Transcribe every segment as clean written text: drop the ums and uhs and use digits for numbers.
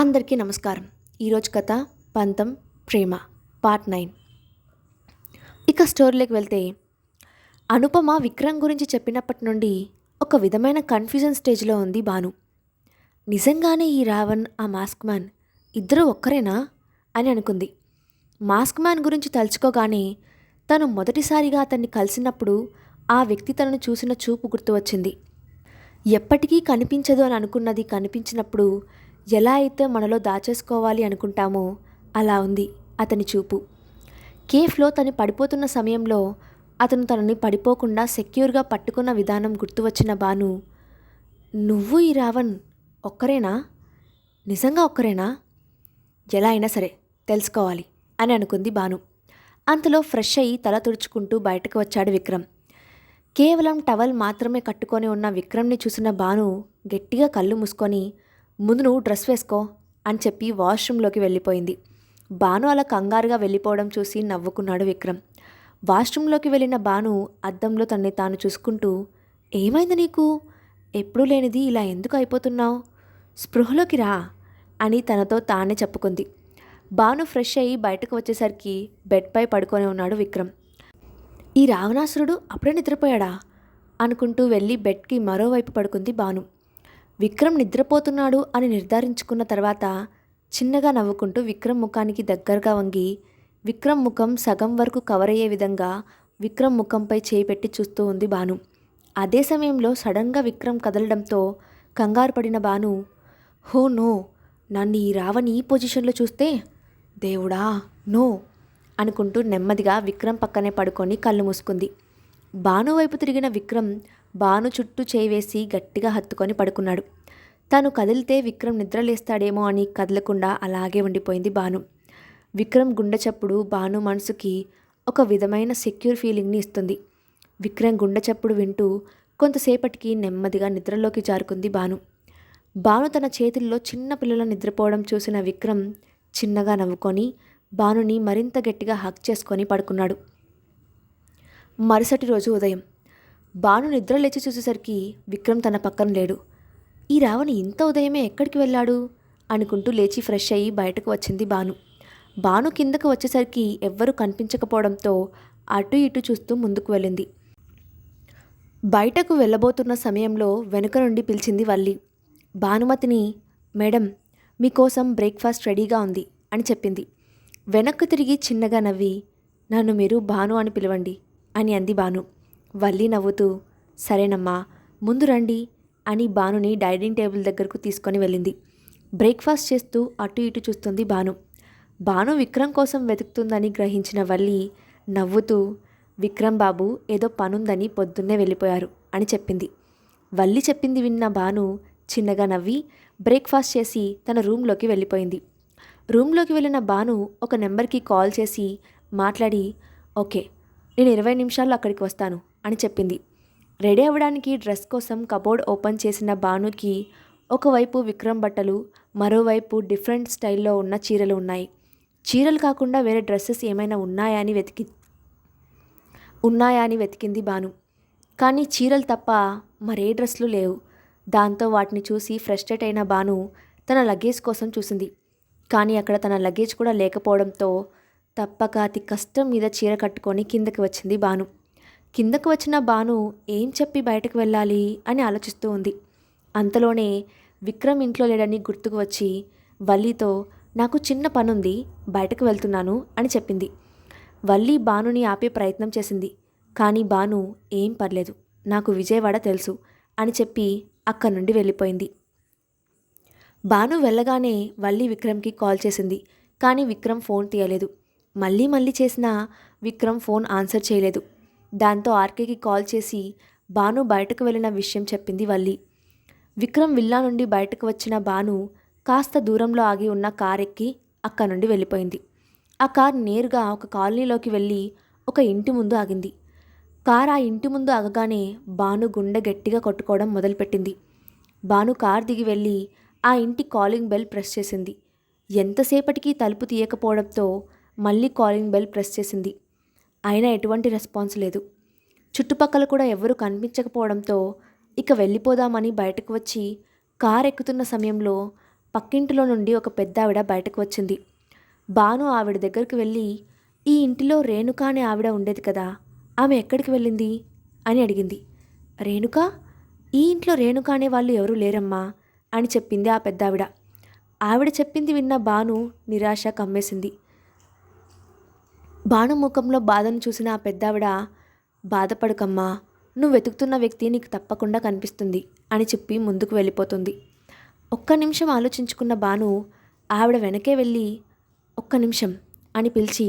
అందరికీ నమస్కారం. ఈరోజు కథ పంతం ప్రేమ పార్ట్ 9. ఇక స్టోరీలోకి వెళ్తే, అనుపమ విక్రమ్ గురించి చెప్పినప్పటి నుండి ఒక విధమైన కన్ఫ్యూజన్ స్టేజ్లో ఉంది భాను. నిజంగానే ఈ రావణ్ ఆ మాస్క్ మ్యాన్ ఇద్దరూ ఒక్కరేనా అని అనుకుంది. మాస్క్ మ్యాన్ గురించి తలుచుకోగానే తను మొదటిసారిగా అతన్ని కలిసినప్పుడు ఆ వ్యక్తి తనను చూసిన చూపు గుర్తు వచ్చింది. ఎప్పటికీ కనిపించదు అని అనుకున్నది కనిపించినప్పుడు ఎలా అయితే మనలో దాచేసుకోవాలి అనుకుంటామో అలా ఉంది అతని చూపు. కేఫ్లో తను పడిపోతున్న సమయంలో అతను తనని పడిపోకుండా సెక్యూర్గా పట్టుకున్న విధానం గుర్తు వచ్చిన భాను, నువ్వు ఈ రావణ్ ఒక్కరేనా? నిజంగా ఒక్కరేనా? ఎలా అయినా సరే తెలుసుకోవాలి అని అనుకుంది భాను. అంతలో ఫ్రెష్ అయ్యి తల తుడుచుకుంటూ బయటకు వచ్చాడు విక్రమ్. కేవలం టవల్ మాత్రమే కట్టుకొని ఉన్న విక్రమ్ని చూసిన భాను గట్టిగా కళ్ళు మూసుకొని, ముందు నువ్వు డ్రెస్ వేసుకో అని చెప్పి వాష్రూమ్లోకి వెళ్ళిపోయింది. భాను అలా కంగారుగా వెళ్ళిపోవడం చూసి నవ్వుకున్నాడు విక్రమ్. వాష్రూమ్లోకి వెళ్ళిన భాను అద్దంలో తనని తాను చూసుకుంటూ, ఏమైంది నీకు? ఎప్పుడూ లేనిది ఇలా ఎందుకు అయిపోతున్నావు? స్పృహలోకి రా అని తనతో తానే చెప్పుకుంది. భాను ఫ్రెష్ అయ్యి బయటకు వచ్చేసరికి బెడ్పై పడుకొని ఉన్నాడు విక్రమ్. ఈ రావణాసురుడు అప్పుడే నిద్రపోయాడా అనుకుంటూ వెళ్ళి బెడ్కి మరోవైపు పడుకుంది భాను. విక్రమ్ నిద్రపోతున్నాడు అని నిర్ధారించుకున్న తర్వాత చిన్నగా నవ్వుకుంటూ విక్రమ్ ముఖానికి దగ్గరగా వంగి విక్రమ్ ముఖం సగం వరకు కవర్ అయ్యే విధంగా విక్రమ్ ముఖంపై చేయి పెట్టి చూస్తూ ఉంది భాను. అదే సమయంలో సడన్గా విక్రమ్ కదలడంతో కంగారు పడిన భాను, హో నో, నన్ను ఈ రావణ్ ఈ పొజిషన్లో చూస్తే, దేవుడా నో అనుకుంటూ నెమ్మదిగా విక్రమ్ పక్కనే పడుకొని కళ్ళు మూసుకుంది. భాను వైపు తిరిగిన విక్రమ్ భాను చుట్టూ చేయి వేసి గట్టిగా హత్తుకొని పడుకున్నాడు. తను కదిలితే విక్రమ్ నిద్రలేస్తాడేమో అని కదలకుండా అలాగే ఉండిపోయింది భాను. విక్రమ్ గుండె చప్పుడు భాను మనసుకి ఒక విధమైన సెక్యూర్ ఫీలింగ్ని ఇస్తుంది. విక్రమ్ గుండె చప్పుడు వింటూ కొంతసేపటికి నెమ్మదిగా నిద్రలోకి జారుకుంది భాను. భాను తన చేతుల్లో చిన్న పిల్లల నిద్రపోవడం చూసిన విక్రమ్ చిన్నగా నవ్వుకొని భానుని మరింత గట్టిగా హక్ చేసుకొని పడుకున్నాడు. మరుసటి రోజు ఉదయం భాను నిద్ర లేచి చూసేసరికి విక్రమ్ తన పక్కన లేడు. ఈ రావణ్ ఇంత ఉదయమే ఎక్కడికి వెళ్ళాడు అనుకుంటూ లేచి ఫ్రెష్ అయ్యి బయటకు వచ్చింది భాను. భాను కిందకు వచ్చేసరికి ఎవ్వరూ కనిపించకపోవడంతో అటు ఇటు చూస్తూ ముందుకు వెళ్ళింది. బయటకు వెళ్ళబోతున్న సమయంలో వెనుక నుండి పిలిచింది వల్లి. భానుమతిని, మేడం మీకోసం బ్రేక్ఫాస్ట్ రెడీగా ఉంది అని చెప్పింది. వెనక్కు తిరిగి చిన్నగా నవ్వి, నన్ను మీరు భాను అని పిలవండి అని అంది భాను. వల్లి నవ్వుతూ, సరేనమ్మా ముందు రండి అని భానుని డైనింగ్ టేబుల్ దగ్గరకు తీసుకొని వెళ్ళింది. బ్రేక్ఫాస్ట్ చేస్తూ అటు ఇటు చూస్తుంది భాను. భాను విక్రమ్ కోసం వెతుకుతుందని గ్రహించిన వల్లి నవ్వుతూ, విక్రమ్ బాబు ఏదో పనుందని పొద్దున్నే వెళ్ళిపోయారు అని చెప్పింది. వల్లి చెప్పింది విన్న భాను చిన్నగా నవ్వి బ్రేక్ఫాస్ట్ చేసి తన రూమ్లోకి వెళ్ళిపోయింది. రూమ్లోకి వెళ్ళిన భాను ఒక నెంబర్కి కాల్ చేసి మాట్లాడి, ఓకే నేను 20 నిమిషాల్లో అక్కడికి వస్తాను అని చెప్పింది. రెడీ అవ్వడానికి డ్రెస్ కోసం కబోర్డ్ ఓపెన్ చేసిన భానుకి ఒకవైపు విక్రమ్ బట్టలు, మరోవైపు డిఫరెంట్ స్టైల్లో ఉన్న చీరలు ఉన్నాయి. చీరలు కాకుండా వేరే డ్రెస్సెస్ ఏమైనా ఉన్నాయా అని వెతికింది భాను. కానీ చీరలు తప్ప మరే డ్రెస్లు లేవు. దాంతో వాటిని చూసి ఫ్రస్ట్రేట్ అయిన భాను తన లగేజ్ కోసం చూసింది. కానీ అక్కడ తన లగేజ్ కూడా లేకపోవడంతో తప్పక అతి కష్టం మీద చీర కట్టుకొని కిందకి వచ్చింది భాను. కిందకు వచ్చిన భాను ఏం చెప్పి బయటకు వెళ్ళాలి అని ఆలోచిస్తూ ఉంది. అంతలోనే విక్రమ్ ఇంట్లో లేడని గుర్తుకు వచ్చి వల్లితో, నాకు చిన్న పనుంది బయటకు వెళ్తున్నాను అని చెప్పింది. వల్లి భానుని ఆపే ప్రయత్నం చేసింది. కానీ భాను ఏం పర్లేదు, నాకు విజయవాడ తెలుసు అని చెప్పి అక్కడి నుండి వెళ్ళిపోయింది. భాను వెళ్ళగానే వల్లి విక్రమ్కి కాల్ చేసింది. కానీ విక్రమ్ ఫోన్ తీయలేదు. మళ్ళీ చేసినా విక్రమ్ ఫోన్ ఆన్సర్ చేయలేదు. దాంతో ఆర్కేకి కాల్ చేసి భాను బయటకు వెళ్ళిన విషయం చెప్పింది వల్లి. విక్రమ్ విల్లా నుండి బయటకు వచ్చిన భాను కాస్త దూరంలో ఆగి ఉన్న కార్ ఎక్కి అక్కడి నుండి వెళ్ళిపోయింది. ఆ కార్ నేరుగా ఒక కాలనీలోకి వెళ్ళి ఒక ఇంటి ముందు ఆగింది. కార్ ఆ ఇంటి ముందు ఆగగానే భాను గుండె గట్టిగా కొట్టుకోవడం మొదలుపెట్టింది. భాను కార్ దిగి వెళ్ళి ఆ ఇంటి కాలింగ్ బెల్ ప్రెస్ చేసింది. ఎంతసేపటికి తలుపు తీయకపోవడంతో మళ్ళీ కాలింగ్ బెల్ ప్రెస్ చేసింది. అయినా ఎటువంటి రెస్పాన్స్ లేదు. చుట్టుపక్కల కూడా ఎవరూ కనిపించకపోవడంతో ఇక వెళ్ళిపోదామని బయటకు వచ్చి కార్ ఎక్కుతున్న సమయంలో పక్కింటిలో నుండి ఒక పెద్ద ఆవిడ బయటకు వచ్చింది. భాను ఆవిడ దగ్గరికి వెళ్ళి, ఈ ఇంటిలో రేణుక అనే ఆవిడ ఉండేది కదా, ఆమె ఎక్కడికి వెళ్ళింది అని అడిగింది. రేణుక? ఈ ఇంట్లో రేణుక అనే వాళ్ళు ఎవరూ లేరమ్మా అని చెప్పింది ఆ పెద్దావిడ. ఆవిడ చెప్పింది విన్న భాను నిరాశ కమ్మేసింది. భాను ముఖంలో బాధను చూసిన ఆ పెద్దావిడ, బాధపడకమ్మా, నువ్వు వెతుకుతున్న వ్యక్తి నీకు తప్పకుండా కనిపిస్తుంది అని చెప్పి ముందుకు వెళ్ళిపోతుంది. ఒక్క నిమిషం ఆలోచించుకున్న భాను ఆవిడ వెనకే వెళ్ళి, ఒక్క నిమిషం అని పిలిచి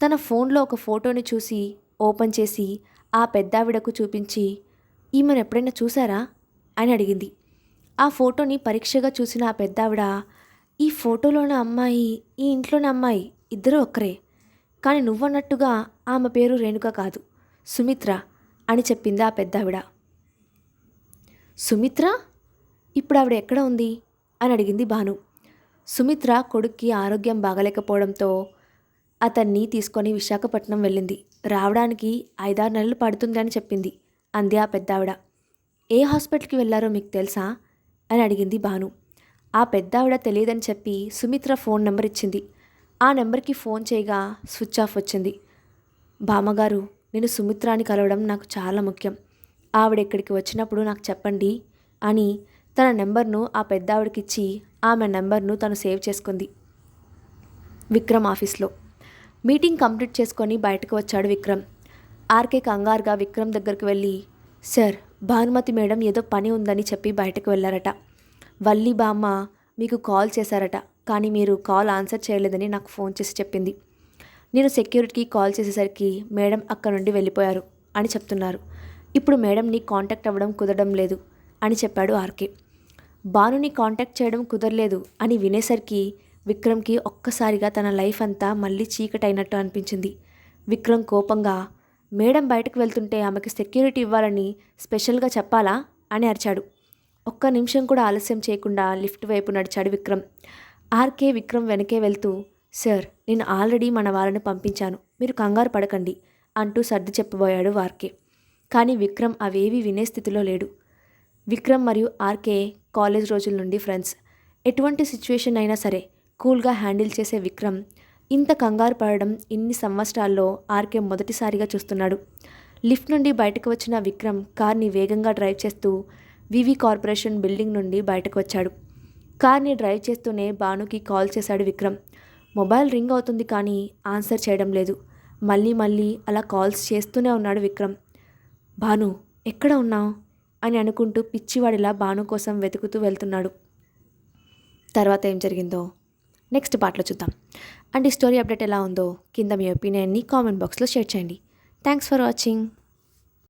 తన ఫోన్లో ఒక ఫోటోని చూసి ఓపెన్ చేసి ఆ పెద్దావిడకు చూపించి, ఈమెను ఎప్పుడైనా చూసారా అని అడిగింది. ఆ ఫోటోని పరీక్షగా చూసిన ఆ పెద్దావిడ, ఈ ఫోటోలోని అమ్మాయి ఈ ఇంట్లోని అమ్మాయి ఇద్దరూ ఒక్కరే, కానీ నువ్వన్నట్టుగా ఆమె పేరు రేణుక కాదు, సుమిత్ర అని చెప్పింది ఆ పెద్దావిడ. సుమిత్ర? ఇప్పుడు ఆవిడ ఎక్కడ ఉంది అని అడిగింది భాను. సుమిత్ర కొడుక్కి ఆరోగ్యం బాగలేకపోవడంతో అతన్ని తీసుకొని విశాఖపట్నం వెళ్ళింది. రావడానికి 5-6 నెలలు పడుతుంది అని చెప్పింది అంది ఆ పెద్దావిడ. ఏ హాస్పిటల్కి వెళ్ళారో మీకు తెలుసా అని అడిగింది భాను. ఆ పెద్దావిడ తెలియదని చెప్పి సుమిత్ర ఫోన్ నెంబర్ ఇచ్చింది. ఆ నెంబర్కి ఫోన్ చేయగా స్విచ్ ఆఫ్ వచ్చింది. బామ్మగారు, నేను సుమిత్రాని కలవడం నాకు చాలా ముఖ్యం. ఆవిడ ఇక్కడికి వచ్చినప్పుడు నాకు చెప్పండి అని తన నెంబర్ను ఆ పెద్దావిడకిచ్చి ఆమె నెంబర్ను తను సేవ్ చేసుకుంది. విక్రమ్ ఆఫీస్లో మీటింగ్ కంప్లీట్ చేసుకొని బయటకు వచ్చాడు విక్రమ్. ఆర్కే కంగారుగా విక్రమ్ దగ్గరికి వెళ్ళి, సార్, భానుమతి మేడం ఏదో పని ఉందని చెప్పి బయటకు వెళ్ళారట. వల్లి బామ్మ మీకు కాల్ చేశారట, కానీ మీరు కాల్ ఆన్సర్ చేయలేదని నాకు ఫోన్ చేసి చెప్పింది. నేను సెక్యూరిటీకి కాల్ చేసేసరికి మేడం అక్కడ నుండి వెళ్ళిపోయారు అని చెప్తున్నారు. ఇప్పుడు మేడంని కాంటాక్ట్ అవ్వడం కుదరడం లేదు అని చెప్పాడు ఆర్కే. భానుని కాంటాక్ట్ చేయడం కుదరలేదు అని వినేసరికి విక్రమ్కి ఒక్కసారిగా తన లైఫ్ అంతా మళ్ళీ చీకటైనట్టు అనిపించింది. విక్రమ్ కోపంగా, మేడం బయటకు వెళ్తుంటే ఆమెకి సెక్యూరిటీ ఇవ్వాలని స్పెషల్గా చెప్పాలా అని అరిచాడు. ఒక్క నిమిషం కూడా ఆలస్యం చేయకుండా లిఫ్ట్ వైపు నడిచాడు విక్రమ్. ఆర్కే విక్రమ్ వెనకే వెళ్తూ, సార్, నేను ఆల్రెడీ మన వాళ్ళని పంపించాను, మీరు కంగారు పడకండి అంటూ సర్ది చెప్పబోయాడు ఆర్కే. కానీ విక్రమ్ అవేవీ వినే స్థితిలో లేడు. విక్రమ్ మరియు ఆర్కే కాలేజ్ రోజుల నుండి ఫ్రెండ్స్. ఎటువంటి సిచ్యువేషన్ అయినా సరే కూల్గా హ్యాండిల్ చేసే విక్రమ్ ఇంత కంగారు పడడం ఇన్ని సంవత్సరాల్లో ఆర్కే మొదటిసారిగా చూస్తున్నాడు. లిఫ్ట్ నుండి బయటకు వచ్చిన విక్రమ్ కార్ని వేగంగా డ్రైవ్ చేస్తూ వివి కార్పొరేషన్ బిల్డింగ్ నుండి బయటకు వచ్చాడు. కార్ని డ్రైవ్ చేస్తూనే భానుకి కాల్ చేశాడు విక్రమ్. మొబైల్ రింగ్ అవుతుంది కానీ ఆన్సర్ చేయడం లేదు. మళ్ళీ అలా కాల్స్ చేస్తూనే ఉన్నాడు విక్రమ్. భాను, ఎక్కడ ఉన్నావు అని అనుకుంటూ పిచ్చివాడిలా భాను కోసం వెతుకుతూ వెళ్తున్నాడు. తర్వాత ఏం జరిగిందో నెక్స్ట్ పార్ట్లో చూద్దాం. అండ్ ఈ స్టోరీ అప్డేట్ ఎలా ఉందో కింద మీ ఒపీనియన్ని కామెంట్ బాక్స్లో షేర్ చేయండి. Thanks for watching.